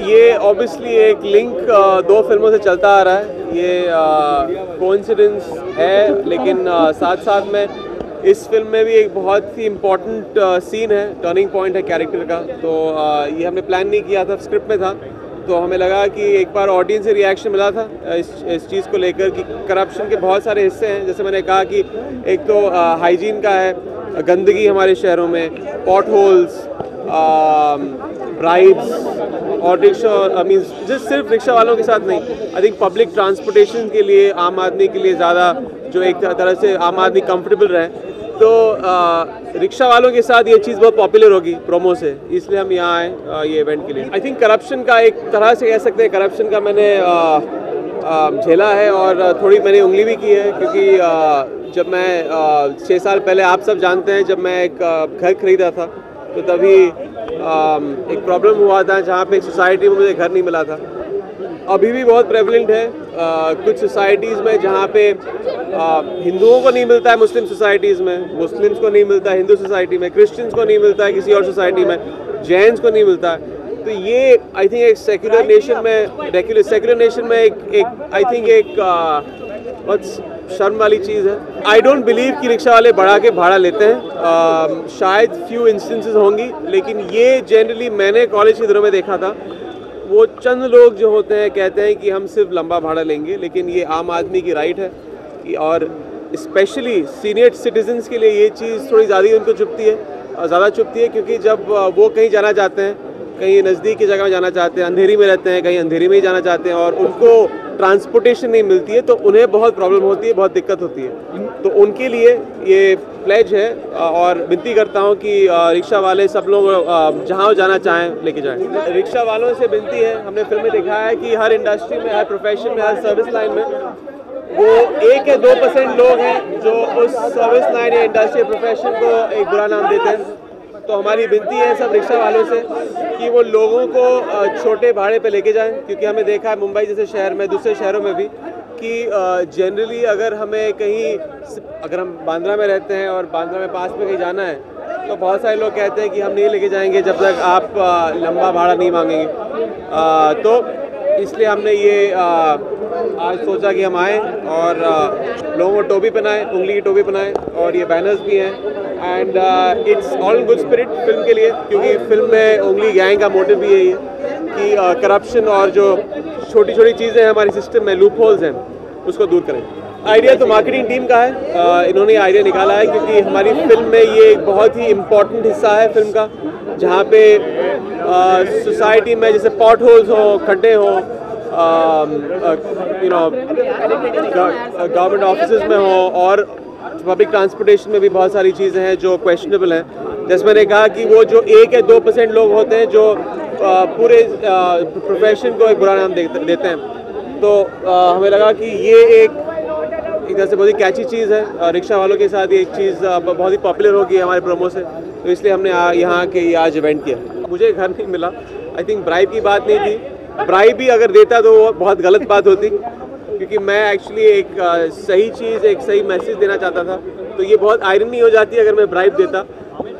ये ऑब्वियसली एक लिंक दो फिल्मों से चलता आ रहा है। ये कोइंसिडेंस है, लेकिन साथ साथ में इस फिल्म में भी एक बहुत ही इम्पोर्टेंट सीन है, टर्निंग पॉइंट है कैरेक्टर का। तो ये हमने प्लान नहीं किया था, स्क्रिप्ट में था, तो हमें लगा कि एक बार ऑडियंस से रिएक्शन मिला था इस चीज़ को लेकर कि करप्शन के बहुत सारे हिस्से हैं। जैसे मैंने कहा कि एक तो हाइजीन का है, गंदगी हमारे शहरों में, पॉट होल्स, ब्राइब्स और रिक्शा मीन्स जस्ट सिर्फ रिक्शा वालों के साथ नहीं, आई थिंक पब्लिक ट्रांसपोर्टेशन के लिए आम आदमी के लिए ज़्यादा जो एक तरह से आम आदमी कंफर्टेबल रहे, तो रिक्शा वालों के साथ ये चीज़ बहुत पॉपुलर होगी प्रोमो से, इसलिए हम यहाँ आए ये इवेंट के लिए। आई थिंक करप्शन का एक तरह से कह सकते हैं, करप्शन का मैंने झेला है और थोड़ी मैंने उंगली भी की है, क्योंकि जब मैं 6 साल पहले, आप सब जानते हैं, जब मैं एक घर खरीदा था तो तभी एक प्रॉब्लम हुआ था जहाँ पे सोसाइटी में मुझे घर नहीं मिला था। अभी भी बहुत प्रेवलेंट है कुछ सोसाइटीज़ में जहाँ पे हिंदुओं को नहीं मिलता है, मुस्लिम सोसाइटीज़ में, मुस्लिम्स को नहीं मिलता है हिंदू सोसाइटी में, क्रिश्चियंस को नहीं मिलता है किसी और सोसाइटी में, जैन्स को नहीं मिलता है। तो ये आई थिंक एक सेक्युलर नेशन में एक आई थिंक एक बहुत शर्म वाली चीज़ है। आई डोंट बिलीव कि रिक्शा वाले बढ़ा के भाड़ा लेते हैं, शायद फ्यू इंस्टेंसेस होंगी, लेकिन ये जनरली मैंने कॉलेज के दिनों में देखा था, वो चंद लोग जो होते हैं कहते हैं कि हम सिर्फ लंबा भाड़ा लेंगे, लेकिन ये आम आदमी की राइट है और स्पेशली सीनियर सिटीजन्स के लिए ये चीज़ थोड़ी ज़्यादा उनको चुभती है, क्योंकि जब वो कहीं जाना चाहते हैं, कहीं नज़दीक की जगह में जाना चाहते हैं, अंधेरी में रहते हैं, कहीं अंधेरी में ही जाना चाहते हैं और उनको ट्रांसपोर्टेशन नहीं मिलती है, तो उन्हें बहुत प्रॉब्लम होती है, बहुत दिक्कत होती है। तो उनके लिए ये प्लेज है और विनती करता हूँ कि रिक्शा वाले सब लोग जहाँ जाना चाहें लेके जाएं। रिक्शा वालों से विनती है, हमने फिल्म में देखा है कि हर इंडस्ट्री में, हर प्रोफेशन में, हर सर्विस लाइन में वो 1 या 2% लोग हैं जो उस सर्विस लाइन या इंडस्ट्री प्रोफेशन को एक बुरा नाम देते हैं। तो हमारी विनती है सब रिक्शा वालों से कि वो लोगों को छोटे भाड़े पे लेके जाएं, क्योंकि हमें देखा है मुंबई जैसे शहर में, दूसरे शहरों में भी, कि जनरली अगर हम बांद्रा में रहते हैं और बांद्रा में पास में कहीं जाना है, तो बहुत सारे लोग कहते हैं कि हम नहीं लेके जाएंगे जब तक आप लंबा भाड़ा नहीं मांगेंगे। तो इसलिए हमने ये आज सोचा कि हम आएँ और लोगों को टोपी पहनाएं, उंगली की टोपी पहनाएं, और ये बैनर्स भी हैं and it's all good spirit film के लिए, क्योंकि फिल्म में उंगली गैंग का मोटिव भी यही है कि करप्शन और जो छोटी छोटी चीज़ें हैं हमारे सिस्टम में, लूप होल्स हैं, उसको दूर करें। आइडिया तो मार्केटिंग टीम का है, इन्होंने आइडिया निकाला है, क्योंकि हमारी फिल्म में ये एक बहुत ही इम्पॉर्टेंट हिस्सा है फिल्म का, जहाँ पे सोसाइटी में जैसे पॉट होल्स हों, खड्डे हों, गवर्नमेंट ऑफिसेज में हों और पब्लिक ट्रांसपोर्टेशन में भी बहुत सारी चीज़ें हैं जो क्वेश्चनेबल हैं। जैसे मैंने कहा कि वो जो 1 या 2% लोग होते हैं जो पूरे प्रोफेशन को एक बुरा नाम देते हैं, तो हमें लगा कि ये एक तरह से बहुत ही कैची चीज़ है। रिक्शा वालों के साथ ये एक चीज़ बहुत ही पॉपुलर होगी हमारे प्रोमो से, तो इसलिए हमने यहाँ के आज इवेंट किया। मुझे घर नहीं मिला, आई थिंक ब्राइब की बात नहीं थी, ब्राइब भी अगर देता तो वो बहुत गलत बात होती, क्योंकि मैं एक्चुअली एक सही चीज़, एक सही मैसेज देना चाहता था। तो ये बहुत आयरनी हो जाती अगर मैं ब्राइब देता,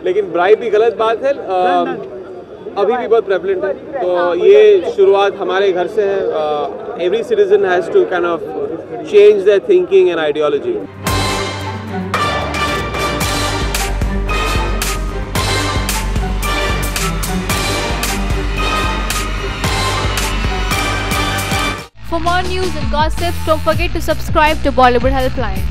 लेकिन ब्राइब भी गलत बात है, अभी भी बहुत प्रेवलेंट है। तो ये शुरुआत हमारे घर से है। Every citizen has to kind of change their thinking and ideology. For more news and gossip, don't forget to subscribe to Bollywood Helpline.